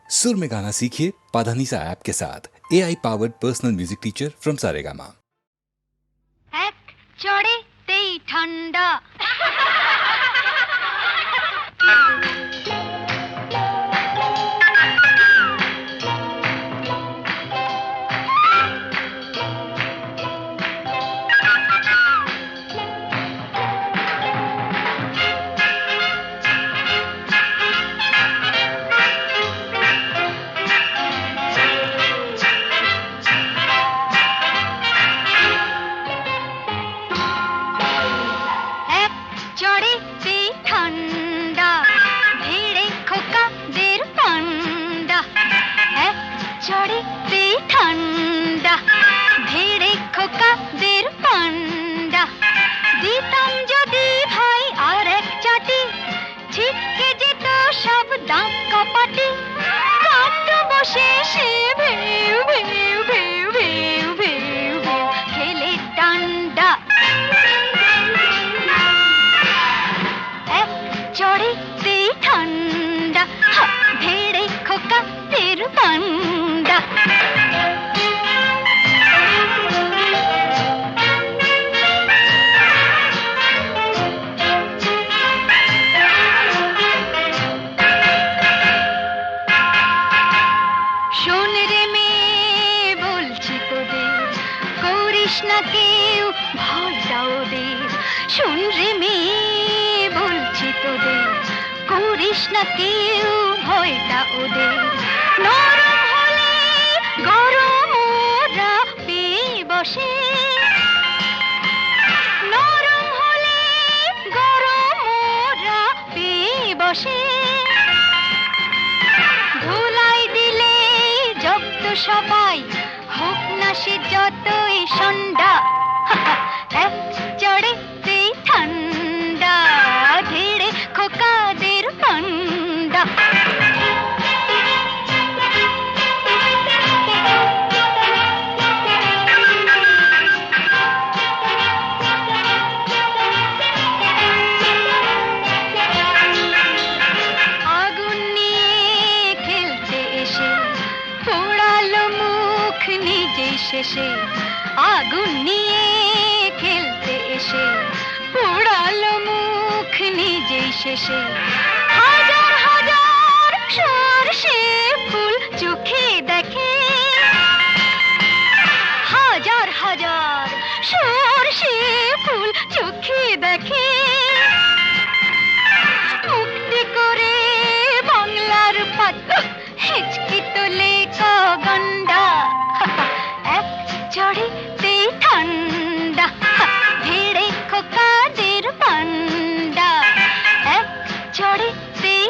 सुर में गाना सीखिए पाधानीसा ऐप के साथ। AI powered personal music teacher from Saregama. এক চড়েতেই ঠান্ডা এক চড়েতেই ঠান্ডা ভিড়ে খোকাদের পান্ডা এক চড়েতেই ঠান্ডা ভিড়ে খোকাদের পান্ডা দিতাম যদি ভাই আর এক চাটি ছিটকে যেত সব দাঁত কপাটি কাট্ট বসে সে ভেউ ভেউ ভেউ ভেউ ভেউ ভেউ খেলে ডান্ডা এক চড়েতেই ঠান্ডা ভেড়ে খোকাদের পান্ডা শোন রে মেয়ে বলছি তোদের করিস না কেউ ভয়টা ওদের শোন রে মেয়ে বলছি তোদের করিস না কেউ ভয়টা ওদের নরম হলে গরম ওরা পেয়ে বসে নরম হলে গরম ওরা পেয়ে বসে ধুলাই দিলে জব্দ সবাই হোক না সে যতই সন্ধ্যা এক চড়েতেই ঠান্ডা ধীরে খোকাদের পান্ডা আগুন নিয়ে খেলতে এসে পোড়ালো মুখ নিজেই শেষে আগুন নিয়ে খেলতে এসে পোড়ালো মুখ নিজেই শেষে হাজার হাজার সরষে ফুল চোখে দেখে হাজার হাজার সরষে ফুল চোখে দেখে মুক্তি করে বাংলার পাত হিচকি তোলে গন্ডা এক চড়েতেই ঠান্ডা ভিড়ে খোকাদের পান্ডা এক চড়েতেই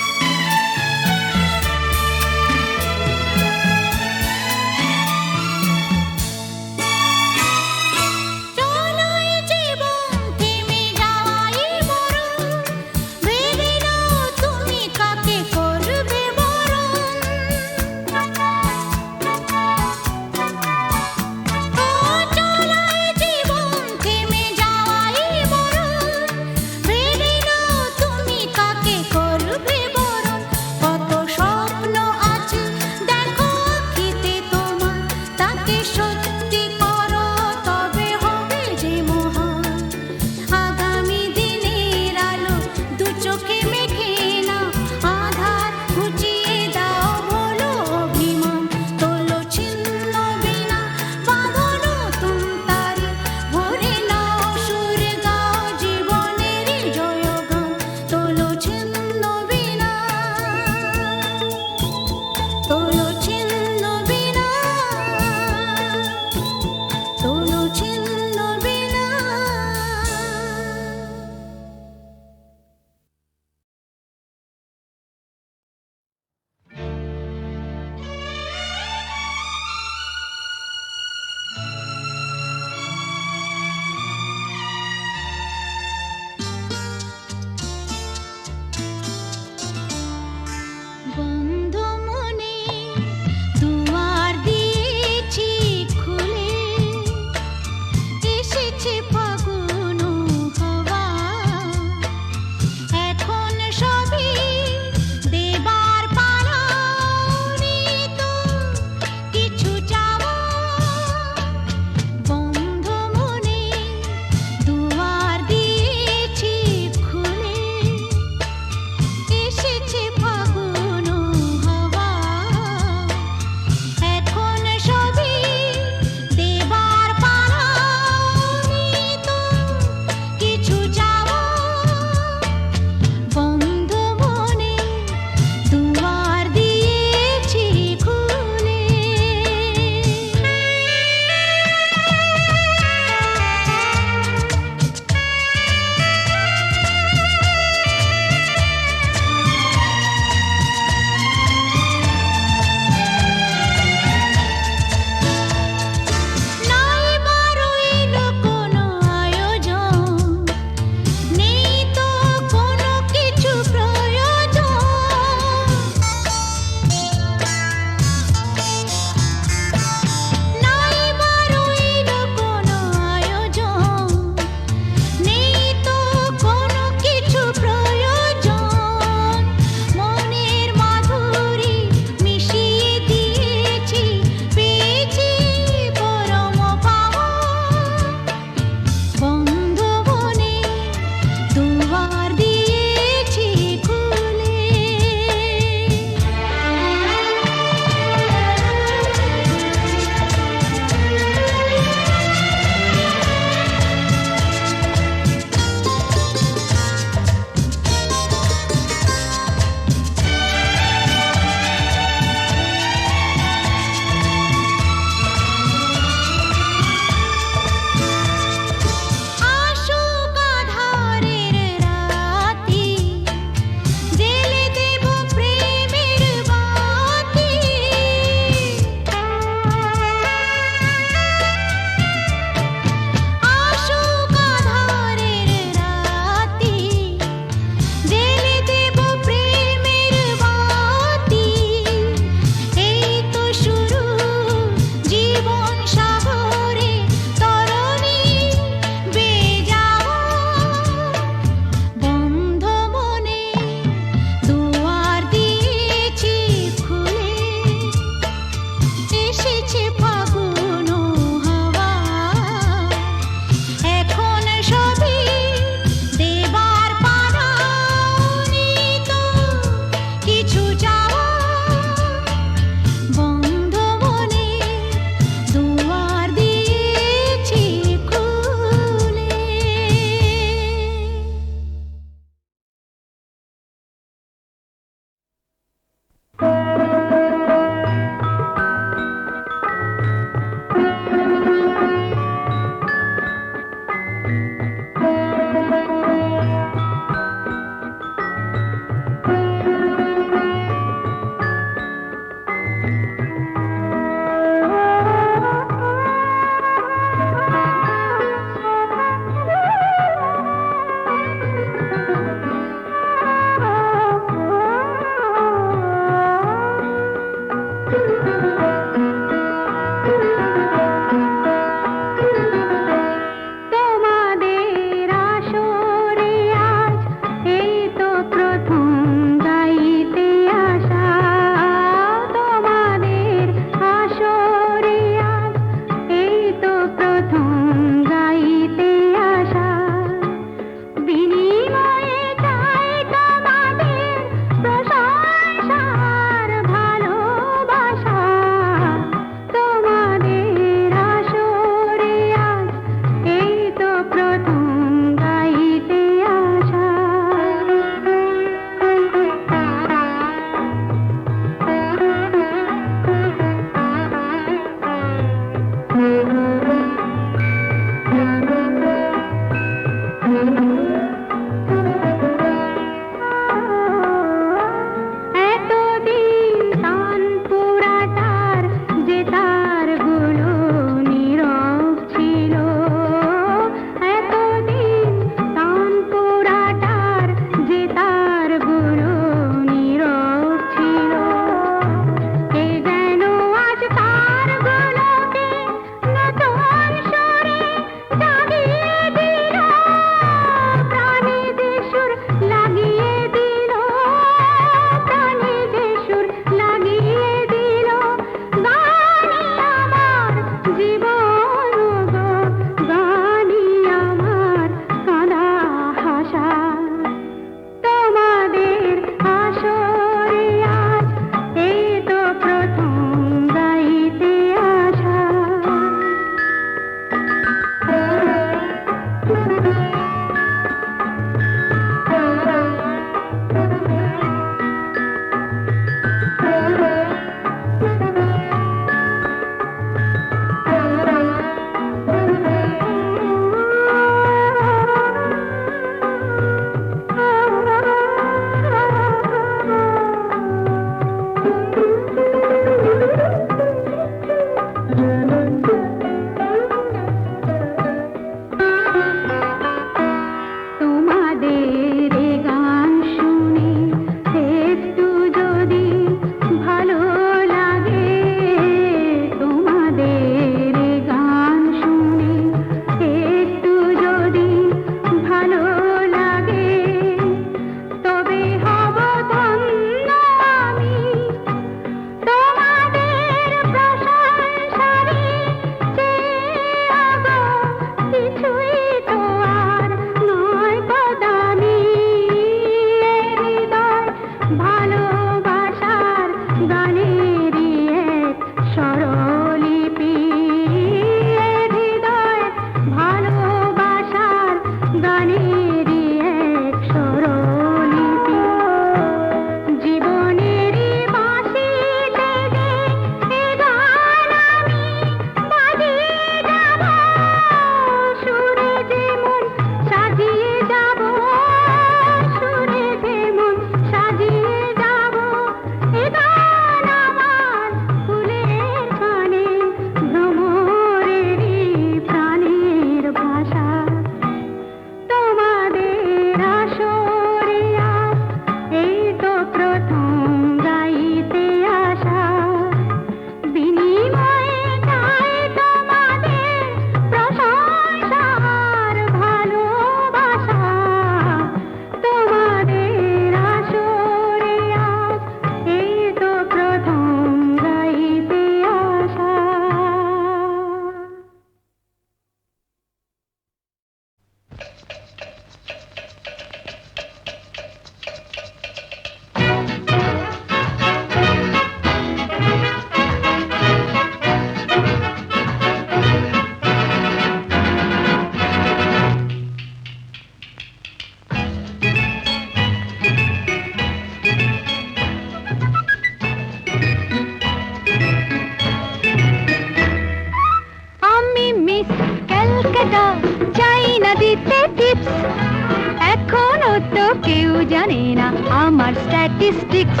তো কেউ জানে না আমার স্ট্যাটিস্টিক্স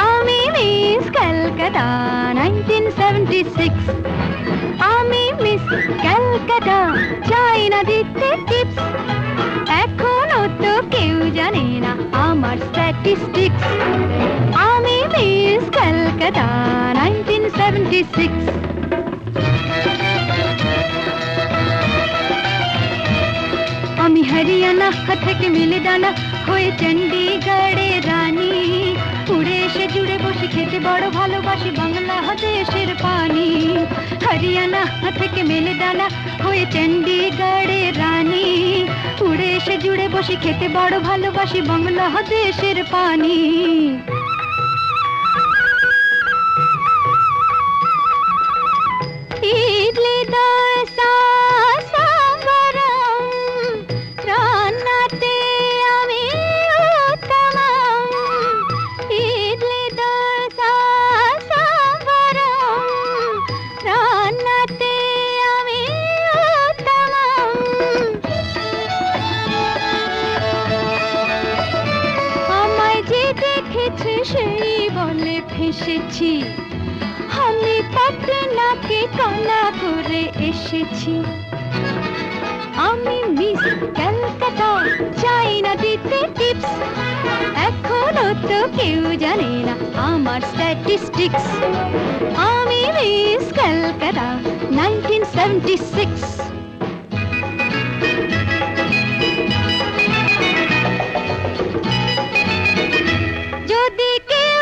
আমি মিস ক্যালকাটা 1976 আমি মিস ক্যালকাটা চাই না দিতে টিপস এখনো তো কেউ জানে না আমার স্ট্যাটিস্টিক্স আমি মিস ক্যালকাটা 1976 আমি হরিয়ানা থেকে মিলে ডানা হয়ে চণ্ডীগড়ের রানী উড়ে এসে জুড়ে বসে খেতে বড় ভালোবাসি বাংলাদেশের পানি হরিয়ানা থেকে মেলে ডানা হয়ে চণ্ডীগড়ের রানী উড়ে এসে জুড়ে বসে খেতে বড় ভালোবাসি বাংলাদেশের পানি ইডলি দোসা সাম্বারম রান্নাতে আমি উত্তমম ইডলি দোসা সাম্বারম রান্নাতে আমি উত্তমম আমায় যে দেখেছে সেই বলে ফেসেছি আমি পাটনাকে কানা করে এসেছি আমি মিস ক্যালকাটা চাই না দিতে টিপস এখনো তো কেউ জানে না আমার স্ট্যাটিস্টিক্স আমি মিস ক্যালকাটা 1976 যদি কেউ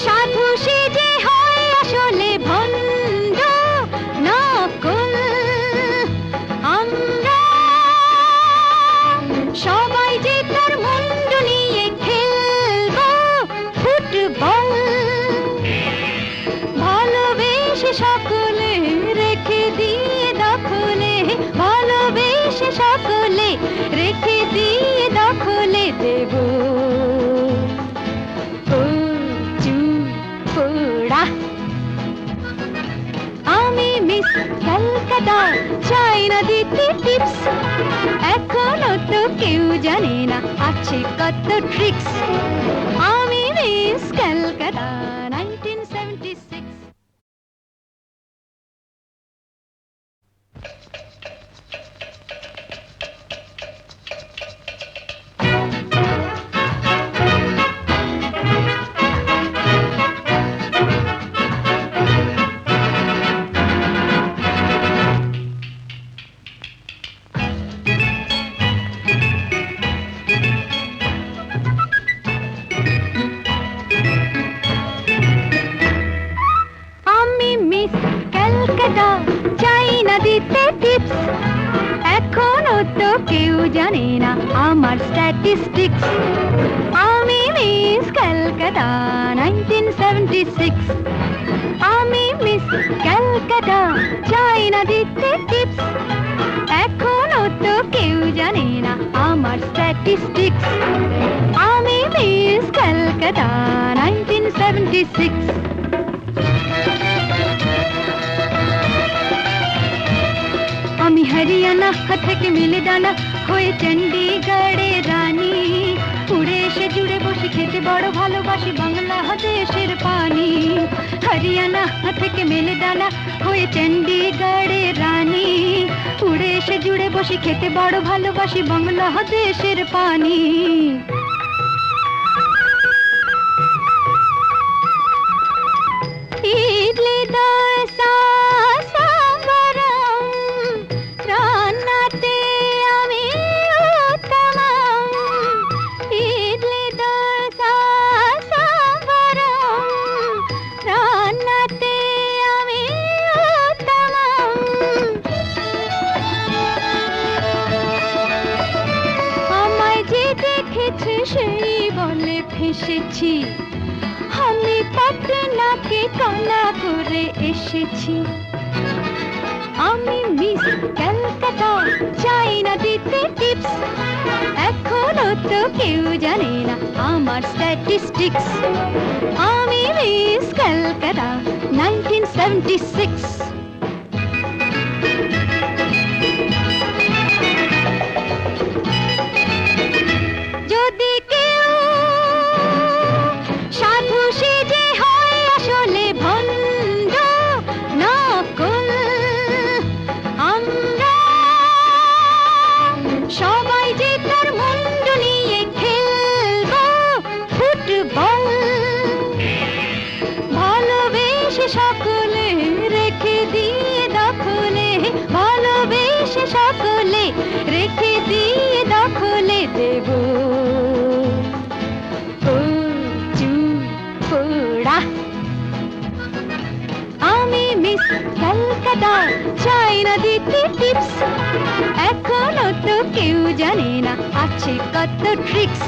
সাধু সেজে হয় আসলে ভণ্ড নকল আমরা সবাই যে তার মুন্ডু নিয়ে খেলবো ফুটবল ভালোবেসে সকলে রেখে দিয়ে দখলে ভালোবেসে সকলে রেখে দিয়ে দখলে দেব আমি মিস ক্যালকাটা চাই না দিতে টিপস এখনো তো কেউ জানে না আছে কত ট্রিক্স আমি মিস ক্যালকাটা 1976 চাই না দিতে টিপস এখনো তো কেউ জানে না আমার স্ট্যাটিস্টিক্স আমি মিস ক্যালকাটা 1976 আমি মিস ক্যালকাটা চাই না দিতে টিপস এখনো তো কেউ জানে না আমার স্ট্যাটিস্টিক্স আমি মিস ক্যালকাটা 1976 আমি হরিয়ানা থেকে মিলে ডানা হয়ে চণ্ডীগড়ের রানী উড়ে এসে জুড়ে বসে খেতে বড় ভালোবাসি বাংলাদেশের পানি হরিয়ানা থেকে মেলে ডানা হয়ে চণ্ডীগড়ের রানী উড়ে এসে জুড়ে বসে খেতে বড় ভালোবাসি বাংলাদেশের পানি ইডলি দোসা সাম্বারম রান্নাতে আমি উত্তমম ইডলি দোসা সাম্বারম রান্নাতে আমি উত্তমম আমায় যে দেখেছে সেই বলে ফেসেছি আমি পাটনাকে কানা করে এসেছি আমি মিস ক্যালকাটা চাই না দিতে টিপস এখনো তো কেউ জানে না আমার স্ট্যাটিস্টিক্স আমি মিস ক্যালকাটা 1976 Thank you. আমি মিস কলকাতা, চাই না দিতে টিপস, এখনো তো কেউ জানে না আছে কত ট্রিক্স।